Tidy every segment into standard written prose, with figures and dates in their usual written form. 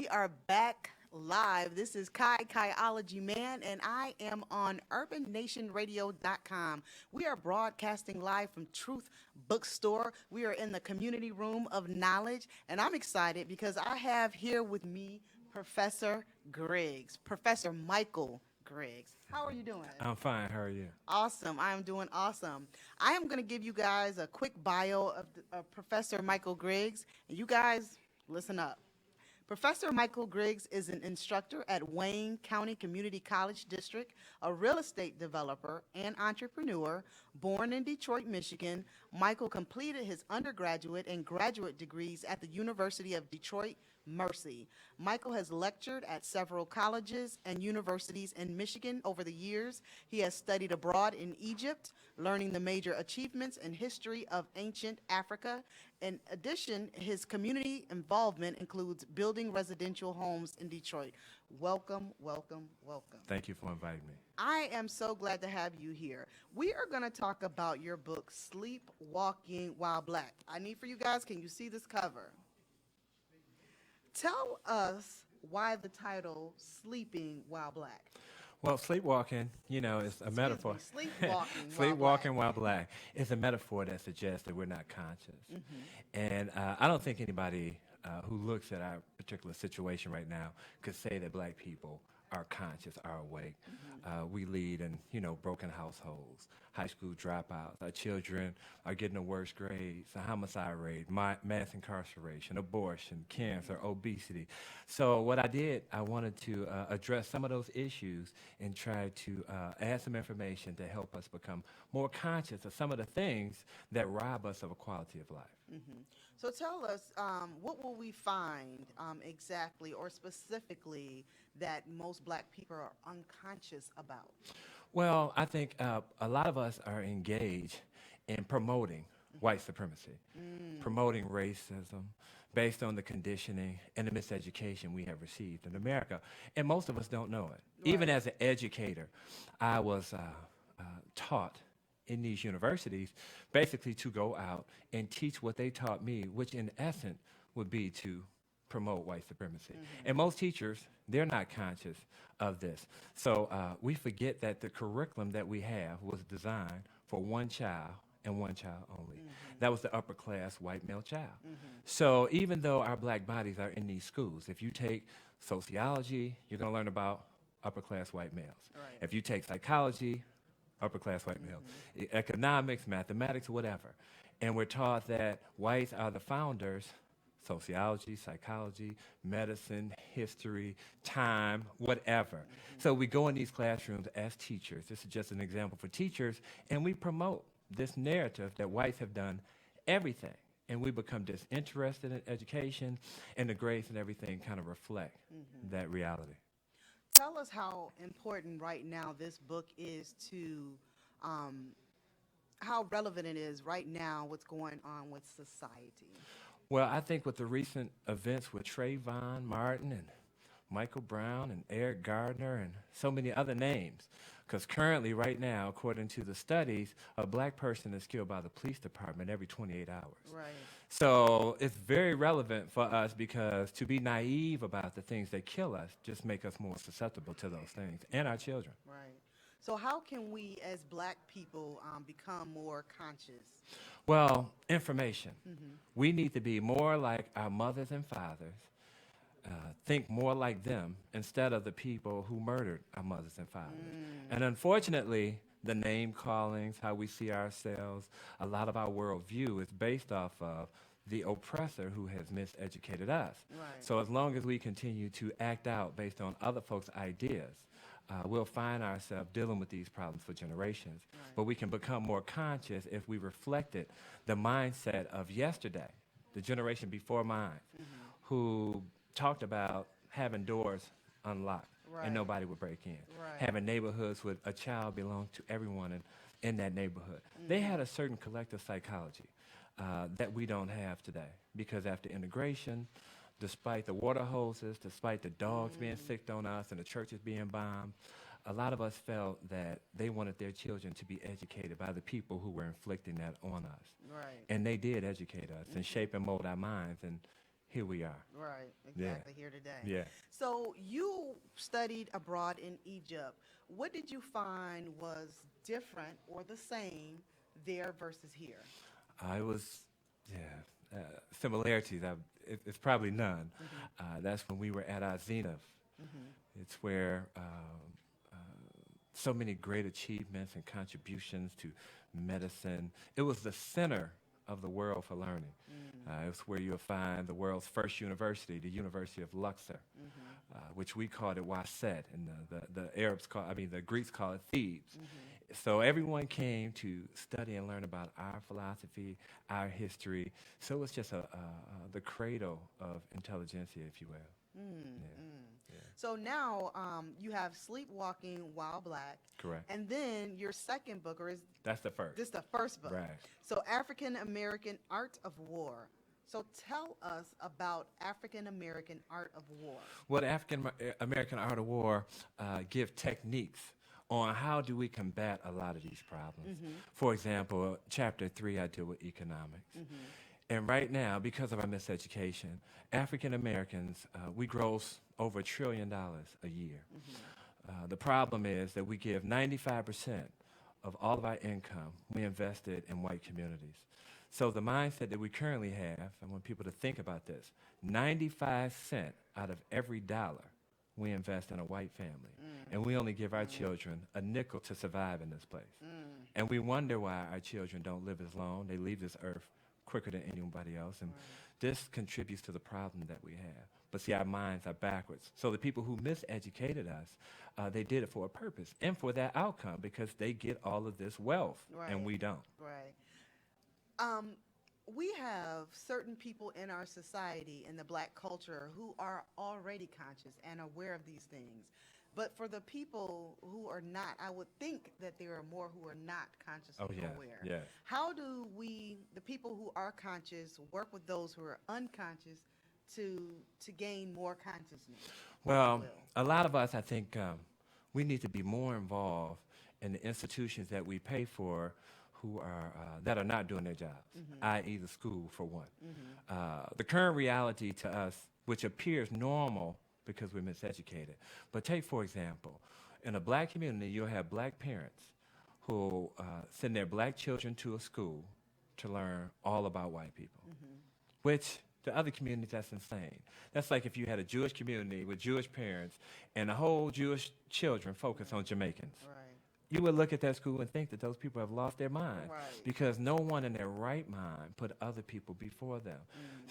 We are back live. This is Kaiology Mann, and I am on urbannationradio.com. We are broadcasting live from Truth Bookstore. We are in the community room of knowledge, and I'm excited because I have here with me Professor Griggs, Professor Michael Griggs. How are you doing? I'm fine. How are you? Awesome. I am doing awesome. I am going to give you guys a quick bio of Professor Michael Griggs, and you guys listen up. Professor Michael Griggs is an instructor at Wayne County Community College District, a real estate developer and entrepreneur. Born in Detroit, Michigan, Michael completed his undergraduate and graduate degrees at the University of Detroit Mercy. Michael has lectured at several colleges and universities in Michigan over the years. He has studied abroad in Egypt, learning the major achievements and history of ancient Africa. In addition, his community involvement includes building residential homes in Detroit. Welcome, welcome, welcome. Thank you for inviting me. I am so glad to have you here. We are going to talk about your book, Sleepwalking While Black. I need for you guys, can you see this cover? Tell us why the title Sleeping While Black. Well, sleepwalking, is a metaphor. Sleepwalking. Sleepwalking while black is a metaphor that suggests that we're not conscious. And I don't think anybody who looks at our particular situation right now could say that black people are conscious, are awake. We lead in, broken households, high school dropouts. Our children are getting the worst grades, a homicide rate, mass incarceration, abortion, cancer, obesity. So what I did, I wanted to address some of those issues and try to add some information to help us become more conscious of some of the things that rob us of a quality of life. So tell us, what will we find exactly or specifically that most black people are unconscious about? Well, I think a lot of us are engaged in promoting white supremacy, promoting racism based on the conditioning and the miseducation we have received in America. And most of us don't know it. Right. Even as an educator, I was taught in these universities basically to go out and teach what they taught me, which in essence would be to promote white supremacy. And most teachers, they're not conscious of this. So we forget that the curriculum that we have was designed for one child and one child only. That was the upper class white male child. So even though our black bodies are in these schools, if you take sociology, you're going to learn about upper class white males. Right. If you take psychology, upper class white male, economics, mathematics, whatever. And we're taught that whites are the founders, sociology, psychology, medicine, history, time, whatever. So we go in these classrooms as teachers. This is just an example for teachers, and we promote this narrative that whites have done everything. And we become disinterested in education, and the grades and everything kind of reflect that reality. Tell us how important right now this book is to, how relevant it is right now, what's going on with society. Well, I think with the recent events with Trayvon Martin and Michael Brown and Eric Gardner and so many other names, because currently, right now, according to the studies, a black person is killed by the police department every 28 hours. Right. So it's very relevant for us because to be naive about the things that kill us just make us more susceptible to those things and our children. Right. So how can we as black people become more conscious? Well, information. We need to be more like our mothers and fathers, think more like them instead of the people who murdered our mothers and fathers. And unfortunately, the name callings, how we see ourselves, a lot of our worldview is based off of the oppressor who has miseducated us. Right. So as long as we continue to act out based on other folks' ideas, we'll find ourselves dealing with these problems for generations. Right. But we can become more conscious if we reflected the mindset of yesterday, the generation before mine, who talked about having doors unlocked Right. and nobody would break in. Right. Having neighborhoods with a child belong to everyone in that neighborhood. They had a certain collective psychology that we don't have today because after integration, despite the water hoses, despite the dogs being sicked on us and the churches being bombed, a lot of us felt that they wanted their children to be educated by the people who were inflicting that on us. Right. And they did educate us and shape and mold our minds. And here we are. Right, Yeah. exactly, here today. Yeah. So you studied abroad in Egypt. What did you find was different or the same there versus here? I was, yeah, similarities. It's probably none. That's when we were at our zenith. It's where so many great achievements and contributions to medicine. It was the center of the world for learning. It's where you'll find the world's first university, the University of Luxor, which we called it Waset, and the Greeks call it Thebes. So everyone came to study and learn about our philosophy, our history. So it was just the cradle of intelligentsia, if you will. Yeah. So now you have Sleepwalking While Black. Correct. And then your second book, or is That's the first. this the first book? Right. So African American Art of War. So tell us about African American Art of War. Well, the African American Art of War give techniques on how do we combat a lot of these problems. For example, chapter 3, I deal with economics. And right now, because of our miseducation, African Americans, we gross over $1 trillion a year. The problem is that we give 95% of all of our income, we invest it in white communities. So the mindset that we currently have, I want people to think about this, 95 cents out of every dollar we invest in a white family. And we only give our children a nickel to survive in this place. And we wonder why our children don't live as long. They leave this earth quicker than anybody else. And this contributes to the problem that we have. But see, our minds are backwards. So the people who miseducated us, they did it for a purpose and for that outcome because they get all of this wealth and we don't. Right. We have certain people in our society, in the black culture, who are already conscious and aware of these things. But for the people who are not, I would think that there are more who are not consciously aware. Yes. How do we, the people who are conscious, work with those who are unconscious to gain more consciousness? Well, a lot of us, I think, we need to be more involved in the institutions that we pay for who are that are not doing their jobs, i.e. the school, for one. The current reality to us, which appears normal because we're miseducated, but take, for example, in a black community, you'll have black parents who send their black children to a school to learn all about white people, which to other communities, that's insane. That's like if you had a Jewish community with Jewish parents and the whole Jewish children focus on Jamaicans. Right. You would look at that school and think that those people have lost their mind Right. because no one in their right mind put other people before them.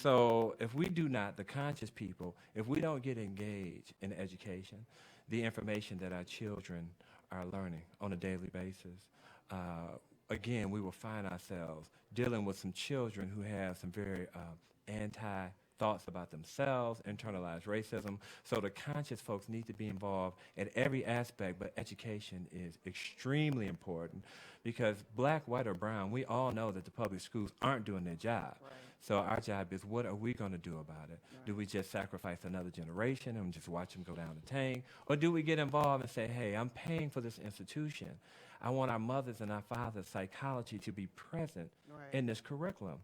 So if we do not, the conscious people, if we don't get engaged in education, the information that our children are learning on a daily basis, again, we will find ourselves dealing with some children who have some very anti-thoughts about themselves, internalized racism. So the conscious folks need to be involved at every aspect, but education is extremely important because black, white, or brown, we all know that the public schools aren't doing their job. Right. So our job is, what are we going to do about it? Right. Do we just sacrifice another generation and just watch them go down the tank? Or do we get involved and say, hey, I'm paying for this institution. I want our mothers and our fathers' psychology to be present in this curriculum.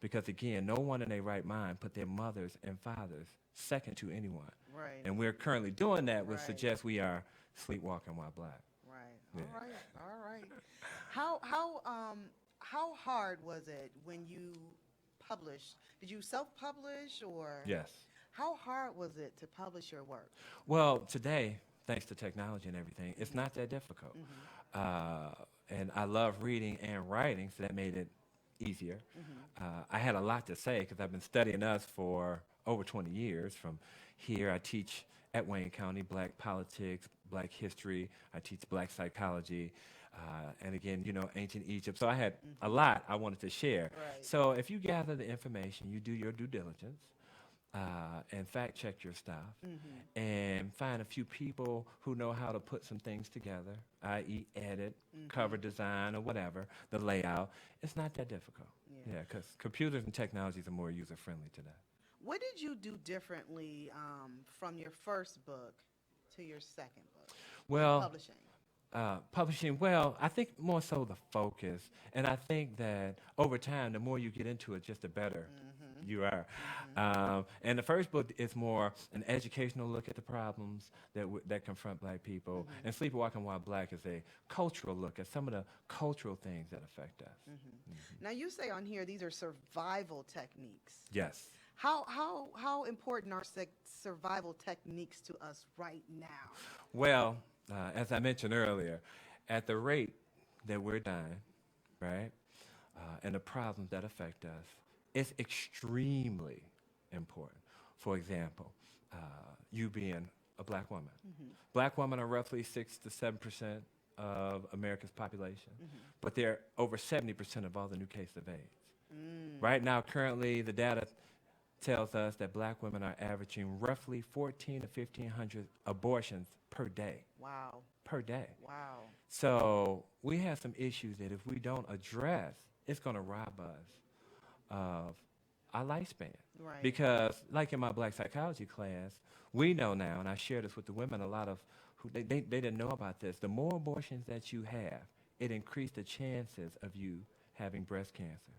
Because, again, no one in their right mind put their mothers and fathers second to anyone. Right. And we're currently doing that, which suggests we are sleepwalking while black. Right. Yeah. All right. How hard was it when you published? Did you self-publish or? Yes. How hard was it to publish your work? Well, today, thanks to technology and everything, it's not that difficult. And I love reading and writing, so that made it easier. I had a lot to say because I've been studying us for over 20 years. From here, I teach at Wayne County black politics, black history. I teach black psychology. And again, ancient Egypt. So I had a lot I wanted to share. Right. So if you gather the information, you do your due diligence, and fact check your stuff, and find a few people who know how to put some things together, i.e. edit, cover design, or whatever, the layout. It's not that difficult. Yeah, because computers and technologies are more user-friendly today. What did you do differently from your first book to your second book? Well, publishing. Well, I think more so the focus. And I think that over time, the more you get into it, just the better You are. And the first book is more an educational look at the problems that confront black people. And Sleepwalking While Black is a cultural look at some of the cultural things that affect us. Now, you say on here these are survival techniques. Yes. How important are survival techniques to us right now? Well, as I mentioned earlier, at the rate that we're dying, right, and the problems that affect us, it's extremely important. For example, you being a black woman. Black women are roughly 6 to 7% of America's population, but they're over 70% of all the new cases of AIDS. Right now, currently, the data tells us that black women are averaging roughly 14 to 1,500 abortions per day. Wow. Per day. Wow. So we have some issues that if we don't address, it's going to rob us of our lifespan. Right. Because like in my black psychology class, we know now, and I share this with the women, a lot of who they didn't know about this. The more abortions that you have, it increased the chances of you having breast cancer.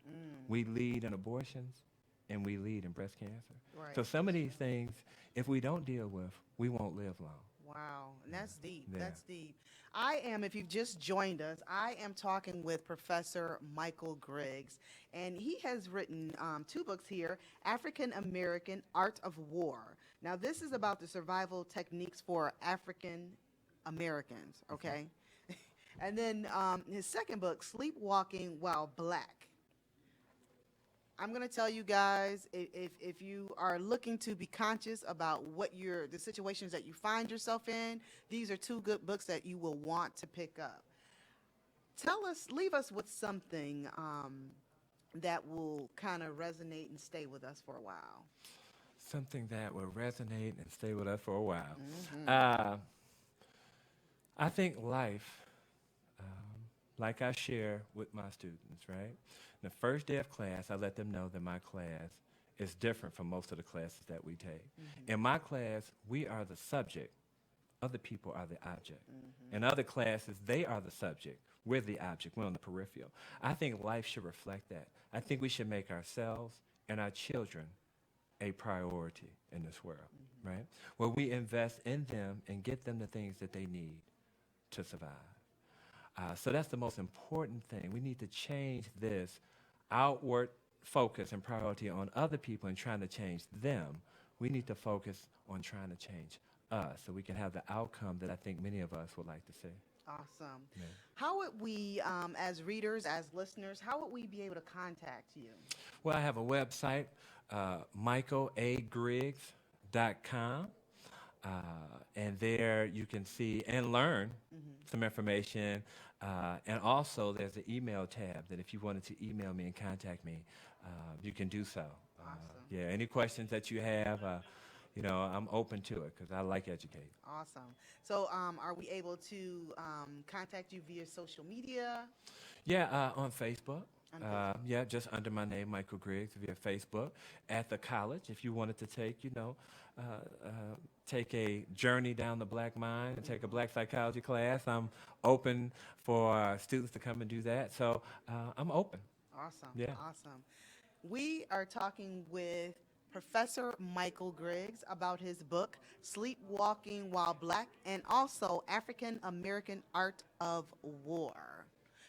We lead in abortions and we lead in breast cancer. Right. So some of these things, if we don't deal with, we won't live long. Wow, and that's deep. Yeah. That's deep. If you've just joined us, I am talking with Professor Michael Griggs, and he has written 2 books here, African American Art of War. Now, this is about the survival techniques for African Americans, okay? And then his second book, Sleepwalking While Black. I'm going to tell you guys, if you are looking to be conscious about the situations that you find yourself in, these are 2 good books that you will want to pick up. Leave us with something that will kind of resonate and stay with us for a while. Something that will resonate and stay with us for a while. I think life, like I share with my students, right? The first day of class, I let them know that my class is different from most of the classes that we take. In my class, we are the subject. Other people are the object. In other classes, they are the subject. We're the object. We're on the peripheral. I think life should reflect that. I think we should make ourselves and our children a priority in this world, right? Where we invest in them and get them the things that they need to survive. So that's the most important thing. We need to change this outward focus and priority on other people and trying to change them. We need to focus on trying to change us so we can have the outcome that I think many of us would like to see. Awesome. Yeah. How would we, as readers, as listeners, how would we be able to contact you? Well, I have a website, michaelagriggs.com. And there you can see and learn some information. And also there's an email tab that if you wanted to email me and contact me, you can do so. Awesome. Yeah, any questions that you have, I'm open to it because I like educating. Awesome. So are we able to contact you via social media? Yeah, on Facebook. On Facebook. Yeah, just under my name, Michael Griggs, via Facebook. At the college, if you wanted to take a journey down the black mind and take a black psychology class, I'm open for students to come and do that. So I'm open. Awesome. Yeah. Awesome. We are talking with Professor Michael Griggs about his book, Sleepwalking While Black, and also African American Art of War.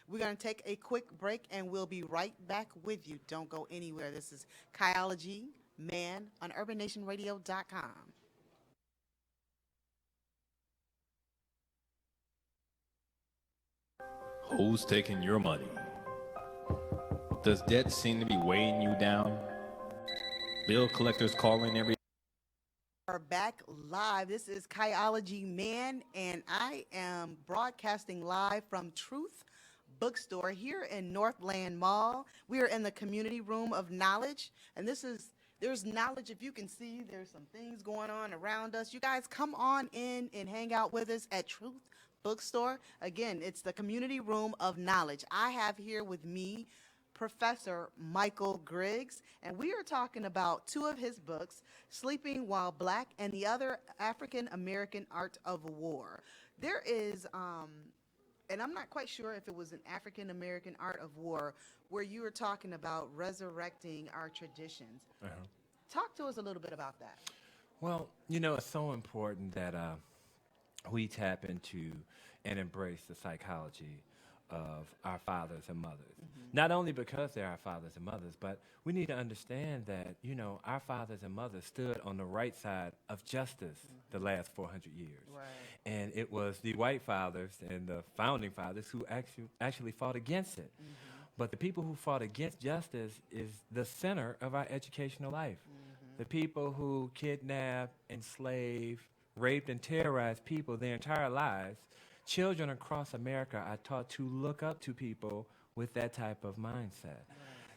We're going to take a quick break, and we'll be right back with you. Don't go anywhere. This is Kaiology Mann on UrbanNationRadio.com. Who's taking your money? Does debt seem to be weighing you down? Bill collectors calling every... Are back live. This is Kaiology Mann, and I am broadcasting live from Truth Bookstore here in Northland Mall. We are in the community room of knowledge, and there's knowledge. If you can see, there's some things going on around us. You guys come on in and hang out with us at Truth Bookstore. Again, it's the community room of knowledge. I have here with me Professor Michael Griggs, and we are talking about 2 of his books, Sleeping While Black and the other African American Art of War. There is and I'm not quite sure if it was an African American art of war, where you were talking about resurrecting our traditions. Uh-huh. Talk to us a little bit about that. Well, it's so important that we tap into and embrace the psychology of our fathers and mothers. Not only because they're our fathers and mothers, but we need to understand that, our fathers and mothers stood on the right side of justice the last 400 years. Right. And it was the white fathers and the founding fathers who actually fought against it. But the people who fought against justice is the center of our educational life. The people who kidnap, enslave, raped, and terrorized people their entire lives, children across America are taught to look up to people with that type of mindset.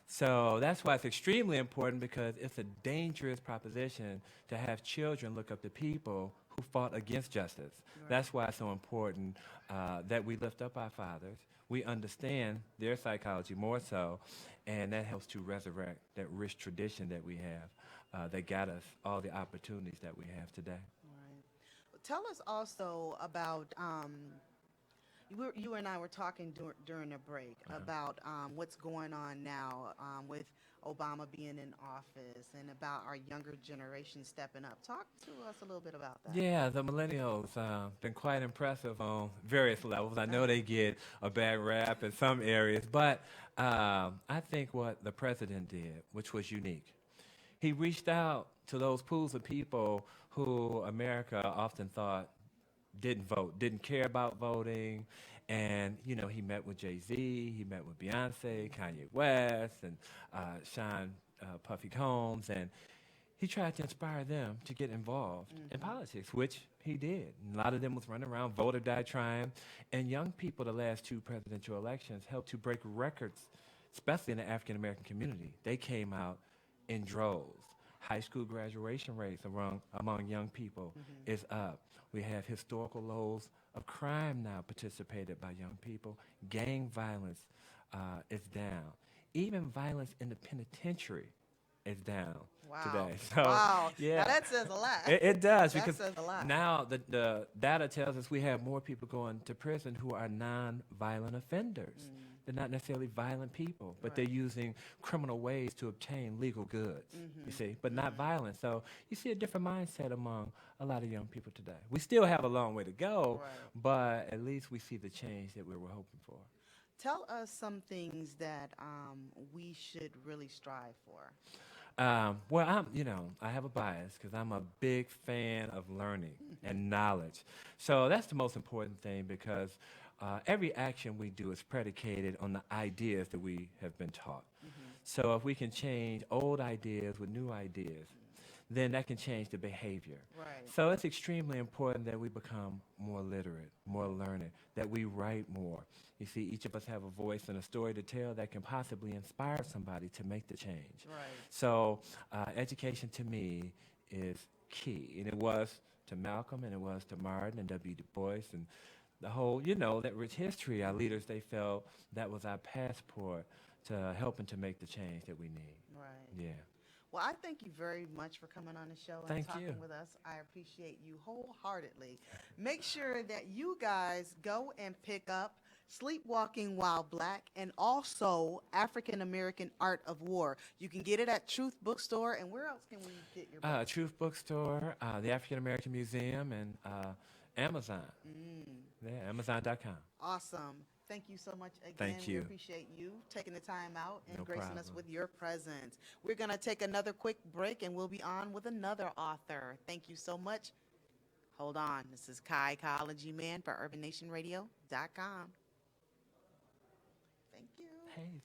So that's why it's extremely important, because it's a dangerous proposition to have children look up to people who fought against justice. That's why it's so important that we lift up our fathers. We understand their psychology more so, and that helps to resurrect that rich tradition that we have that got us all the opportunities that we have today. Right. Tell us also about you and I were talking during the break about what's going on now with Obama being in office and about our younger generation stepping up. Talk to us a little bit about that. Yeah, the millennials been quite impressive on various levels. I know they get a bad rap in some areas, but I think what the president did, which was unique, he reached out to those pools of people who America often thought didn't vote, didn't care about voting. And, he met with Jay-Z, he met with Beyonce, Kanye West, and Sean Puffy Combs, and he tried to inspire them to get involved in politics, which he did. And a lot of them was running around, vote or die trying. And young people, the last two presidential elections, helped to break records, especially in the African-American community. They came out in droves. High school graduation rates among young people is up. We have historical lows of crime now participated by young people. Gang violence is down. Even violence in the penitentiary is down today. So, Wow. yeah. Now that says a lot. It does, That because says a lot. now the data tells us we have more people going to prison who are non-violent offenders. They're not necessarily violent people, but they're using criminal ways to obtain legal goods, you see, but not violence. So you see a different mindset among a lot of young people today. We still have a long way to go, but at least we see the change that we were hoping for. Tell us some things that we should really strive for. Well, I have a bias because I'm a big fan of learning and knowledge. So that's the most important thing, because every action we do is predicated on the ideas that we have been taught. So if we can change old ideas with new ideas, then that can change the behavior. Right. So it's extremely important that we become more literate, more learned, that we write more. You see, each of us have a voice and a story to tell that can possibly inspire somebody to make the change. Right. So education to me is key. And it was to Malcolm, and it was to Martin and W. Du Bois, and the whole, that rich history. Our leaders, they felt that was our passport to helping to make the change that we need. Right. Yeah. Well, I thank you very much for coming on the show and Thank talking you. with us. I appreciate you wholeheartedly. Make sure that you guys go and pick up Sleepwalking While Black and also African American Art of War. You can get it at Truth Bookstore. And where else can we get your book? Truth Bookstore, the African American Museum, and Amazon. Yeah, Amazon.com. Awesome. Thank you so much again. Thank you. We appreciate you taking the time out and No gracing us problem. with your presence. We're going to take another quick break, and we'll be on with another author. Thank you so much. Hold on. This is Kaiology Mann for UrbanNationRadio.com. Thank you. Hey,